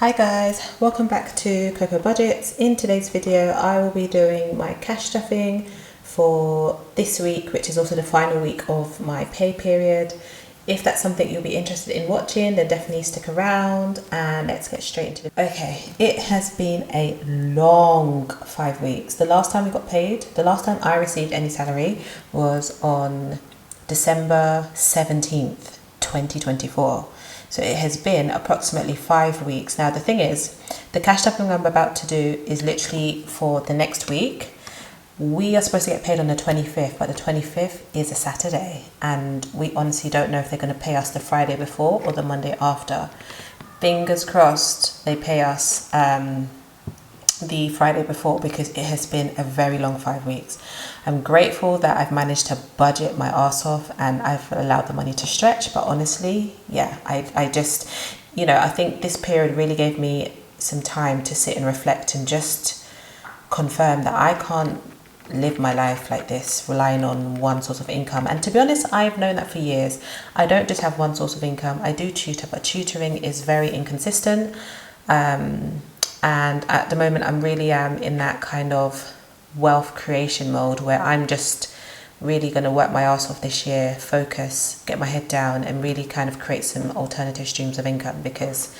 Hi guys, welcome back to Coco Budgets. In today's video I will be doing my cash stuffing for this week, which is also the final week of my pay period. If that's something you'll be interested in watching, then definitely stick around and let's get straight into it. Okay, it has been a long 5 weeks. The last time we got paid, the last time I received any salary was on December 17th, 2024. So it has been approximately 5 weeks. Now the thing is, the cash stuffing I'm about to do is literally for the next week. We are supposed to get paid on the 25th, but the 25th is a Saturday and we honestly don't know if they're going to pay us the Friday before or the Monday after. Fingers crossed they pay us the Friday before, because it has been a very long 5 weeks. I'm grateful that I've managed to budget my ass off and I've allowed the money to stretch, but honestly, yeah, I just, I think this period really gave me some time to sit and reflect and just confirm that I can't live my life like this, relying on one source of income. And to be honest, I've known that for years. I don't just have one source of income. I do tutor, but tutoring is very inconsistent. And at the moment, I'm really in that kind of wealth creation mode where I'm just really going to work my ass off this year, focus, get my head down and really kind of create some alternative streams of income. Because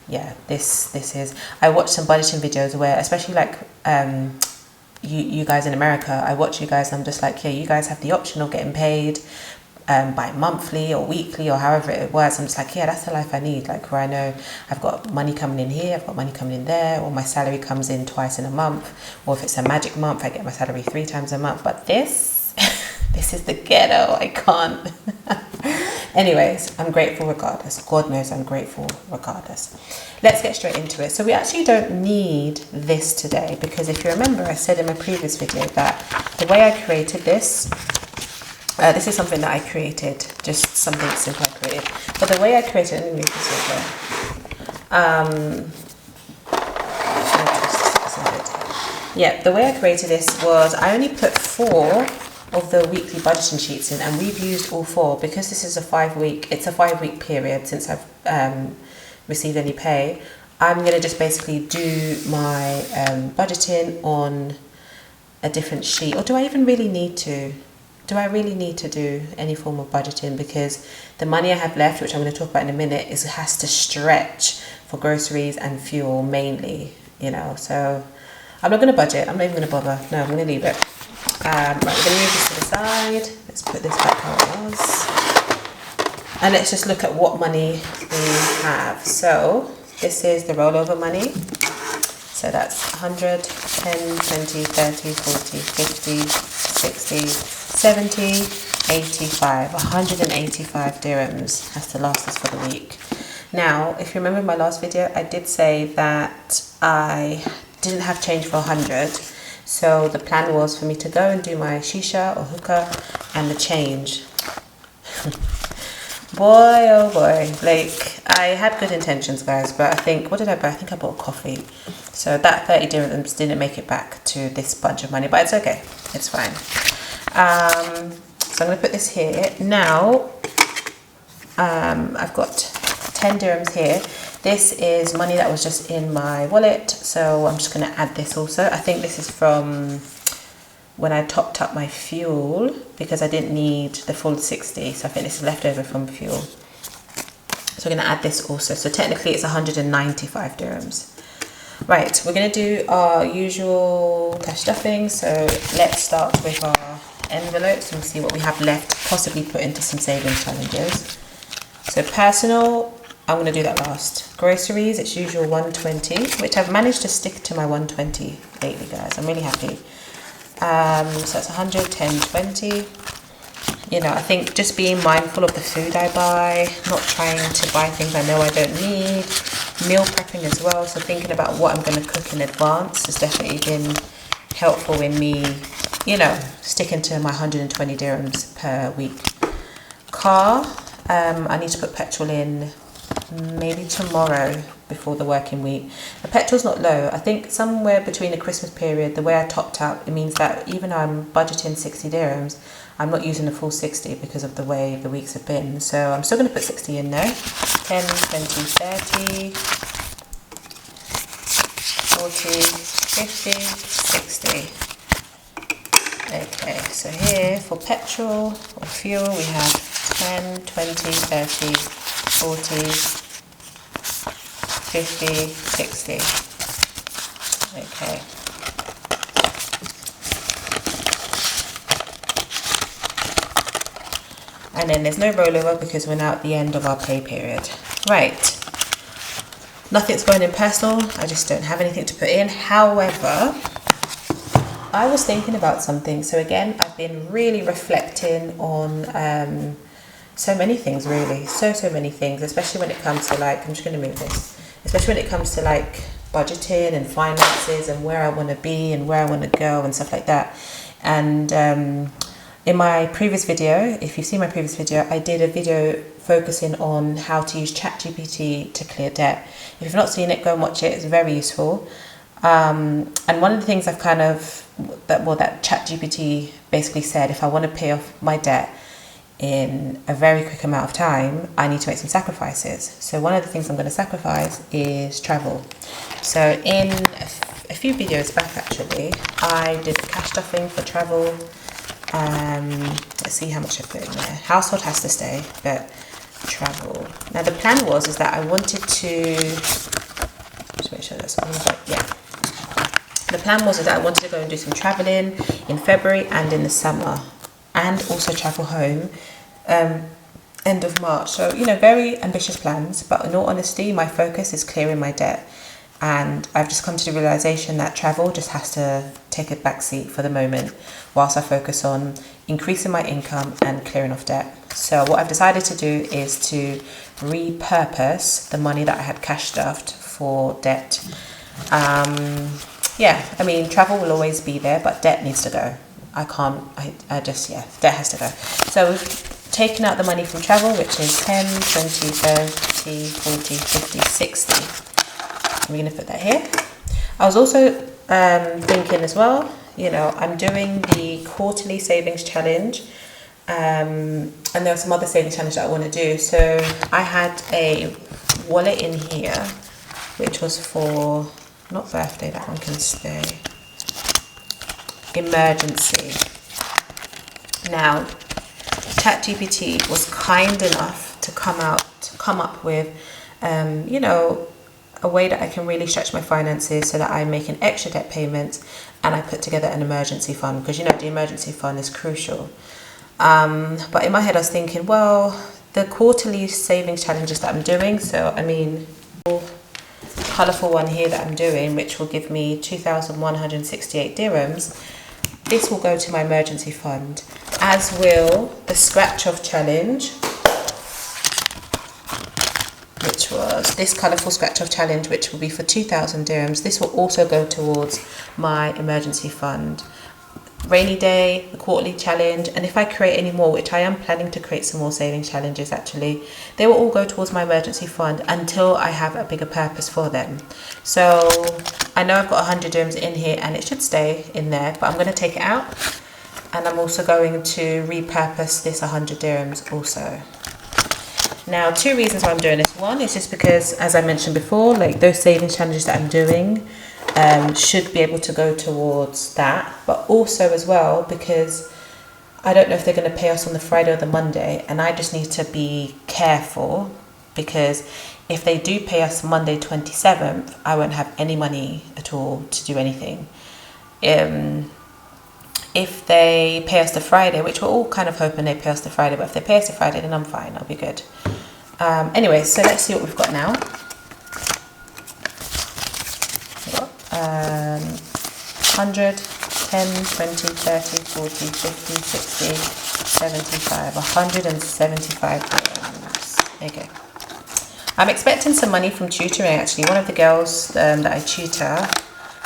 yeah, this is, I watched some budgeting videos where, especially like you guys in America, I watch you guys and I'm just like, yeah, you guys have the option of getting paid by monthly or weekly or however it was. I'm just like, yeah, that's the life I need, like where I know I've got money coming in here, I've got money coming in there, or my salary comes in twice in a month, or if it's a magic month I get my salary 3 times a month. But this this is the ghetto. I can't. Anyways, I'm grateful regardless. God knows I'm grateful regardless. Let's get straight into it. So we actually don't need this today, because if you remember, I said in my previous video that the way I created this, this is something that I created, just something simple I created. But the way I created it, let me move this over. Yeah, the way I created this was I only put 4 of the weekly budgeting sheets in, and we've used all 4 because this is a 5-week period since I've received any pay. I'm going to just basically do my budgeting on a different sheet. Or do I even really need to? Do I really need to do any form of budgeting? Because the money I have left, which I'm going to talk about in a minute, has to stretch for groceries and fuel mainly, So I'm not going to budget. I'm not even going to bother. No, I'm going to leave it. Right, we're going to move this to the side. Let's put this back how it was. And let's just look at what money we have. So this is the rollover money. So that's 100, 10, 20, 30, 40, 50, 60, 70, 85, 185 dirhams has to last us for the week. Now, if you remember my last video, I did say that I didn't have change for 100. So the plan was for me to go and do my shisha or hookah and the change. Boy, oh boy, like I had good intentions, guys, but I think, what did I buy? I think I bought coffee. So that 30 dirhams didn't make it back to this bunch of money, but it's okay. It's fine. So I'm going to put this here. Now, I've got 10 dirhams here. This is money that was just in my wallet, so I'm just going to add this also. I think this is from when I topped up my fuel, because I didn't need the full 60, so I think this is leftover from fuel. So we're going to add this also. So technically it's 195 dirhams. Right, we're going to do our usual cash stuffing. So let's start with our envelopes and see what we have left, possibly put into some savings challenges. So personal, I'm going to do that last. Groceries, it's usual 120, which I've managed to stick to my 120 lately, guys. I'm really happy. So that's 100, 10, 20. I think just being mindful of the food I buy, not trying to buy things I know I don't need. Meal prepping as well, so thinking about what I'm going to cook in advance has definitely been helpful in me, sticking to my 120 dirhams per week. Car, I need to put petrol in maybe tomorrow before the working week. The petrol's not low. I think somewhere between the Christmas period, the way I topped out, it means that even though I'm budgeting 60 dirhams, I'm not using the full 60 because of the way the weeks have been. So I'm still going to put 60 in there. 10, 20, 30. 40, 50, 60. Okay, so here for petrol or fuel we have 10, 20, 30, 40, 50, 60. Okay. And then there's no rollover because we're now at the end of our pay period. Right. Nothing's going in personal. I just don't have anything to put in. However, I was thinking about something. So again, I've been really reflecting on so many things, really. So many things, especially when it comes to like, I'm just going to move this. Especially when it comes to like budgeting and finances and where I want to be and where I want to go and stuff like that. And in my previous video, if you've seen my previous video, I did a video focusing on how to use ChatGPT to clear debt. If you've not seen it, go and watch it. It's very useful. And one of the things I've that ChatGPT basically said, if I want to pay off my debt in a very quick amount of time, I need to make some sacrifices. So one of the things I'm going to sacrifice is travel. So in a few videos back, actually, I did the cash stuffing for travel. Let's see how much I put in there. Household has to stay, but travel. Now the plan was that I wanted to just make sure that's on the right. Yeah. The plan was that I wanted to go and do some traveling in February and in the summer, and also travel home end of March. So, you know, very ambitious plans, but in all honesty, my focus is clearing my debt. And I've just come to the realization that travel just has to take a back seat for the moment whilst I focus on increasing my income and clearing off debt. So what I've decided to do is to repurpose the money that I had cash stuffed for debt. Yeah, I mean, travel will always be there, but debt needs to go. Debt has to go. So we've taken out the money from travel, which is 10, 20, 30, 40, 50, 60. I'm going to put that here. I was also thinking as well, you know, I'm doing the quarterly savings challenge, and there are some other savings challenges that I want to do. So I had a wallet in here, which was for, not birthday, that one can stay, emergency. Now, ChatGPT was kind enough to come up with, you know, a way that I can really stretch my finances so that I make an extra debt payment and I put together an emergency fund, because you know the emergency fund is crucial. But in my head I was thinking, well, the quarterly savings challenges that I'm doing, so I mean, colourful one here that I'm doing, which will give me 2,168 dirhams, this will go to my emergency fund, as will the scratch off challenge, which was this colourful scratch off challenge, which will be for 2,000 dirhams. This will also go towards my emergency fund. Rainy day, the quarterly challenge, and if I create any more, which I am planning to create some more savings challenges actually, they will all go towards my emergency fund until I have a bigger purpose for them. So I know I've got 100 dirhams in here and it should stay in there, but I'm going to take it out, and I'm also going to repurpose this 100 dirhams also. Now, two reasons why I'm doing this. One is just because, as I mentioned before, like those savings challenges that I'm doing should be able to go towards that, but also as well because I don't know if they're going to pay us on the Friday or the Monday, and I just need to be careful, because if they do pay us Monday 27th, I won't have any money at all to do anything. If they pay us the Friday, which we're all kind of hoping they pay us the Friday, but if they pay us the Friday, then I'm fine, I'll be good. Anyway, so let's see what we've got now. We've got 100, 10, 20, 30, 40, 50, 60, 75, 175 dirhams. Okay. I'm expecting some money from tutoring actually. One of the girls that I tutor,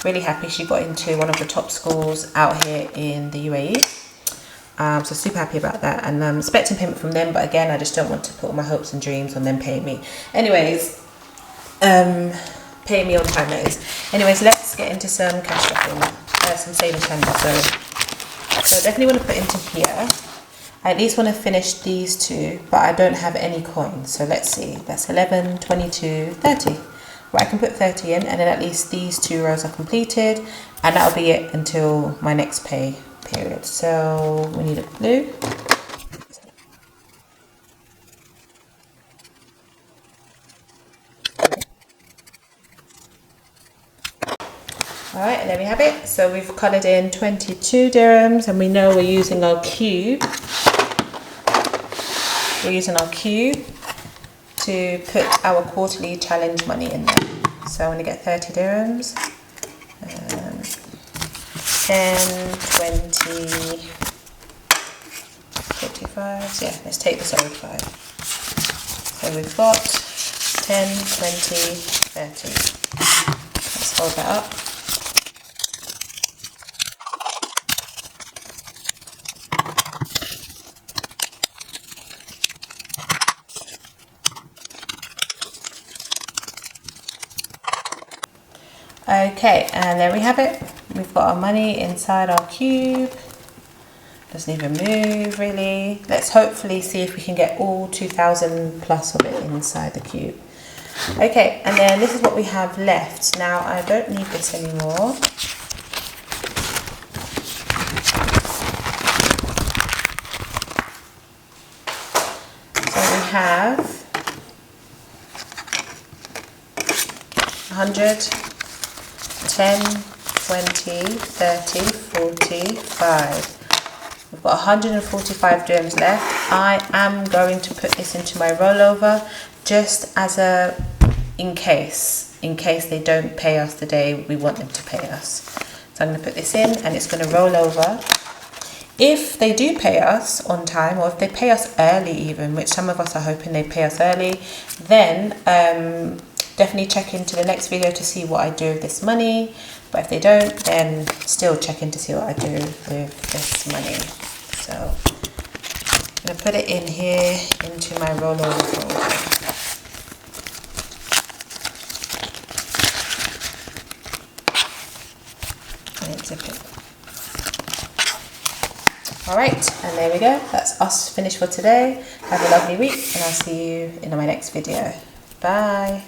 really happy she got into one of the top schools out here in the UAE. So super happy about that, and I'm expecting payment from them, but again, I just don't want to put all my hopes and dreams on them paying me. Anyways, pay me on time, that is. Anyways, let's get into some cash stuffing, some savings challenges. So definitely want to put into here. I at least want to finish these two, but I don't have any coins. So let's see, that's 11, 22, 30. Right, I can put 30 in, and then at least these 2 rows are completed, and that'll be it until my next pay period. So we need a glue. Alright, and there we have it. So we've coloured in 22 dirhams, and we know we're using our cube. We're using our cube to put our quarterly challenge money in there. So I'm going to get 30 dirhams, 10, 20, 45, yeah, let's take this over 5. So we've got 10, 20, 30. Let's hold that up. Okay, and there we have it. We've got our money inside our cube. Doesn't even move really. Let's hopefully see if we can get all 2,000 plus of it inside the cube. Okay, and then this is what we have left. Now I don't need this anymore. So we have 100, 10, 20, 30, 45. We've got 145 dirhams left. I am going to put this into my rollover just as a in case they don't pay us the day we want them to pay us. So I'm going to put this in, and it's going to roll over. If they do pay us on time, or if they pay us early even, which some of us are hoping they pay us early, then definitely check into the next video to see what I do with this money. But if they don't, then still check in to see what I do with this money. So I'm going to put it in here into my rollover folder. And zip it. Alright, and there we go. That's us finished for today. Have a lovely week, and I'll see you in my next video. Bye.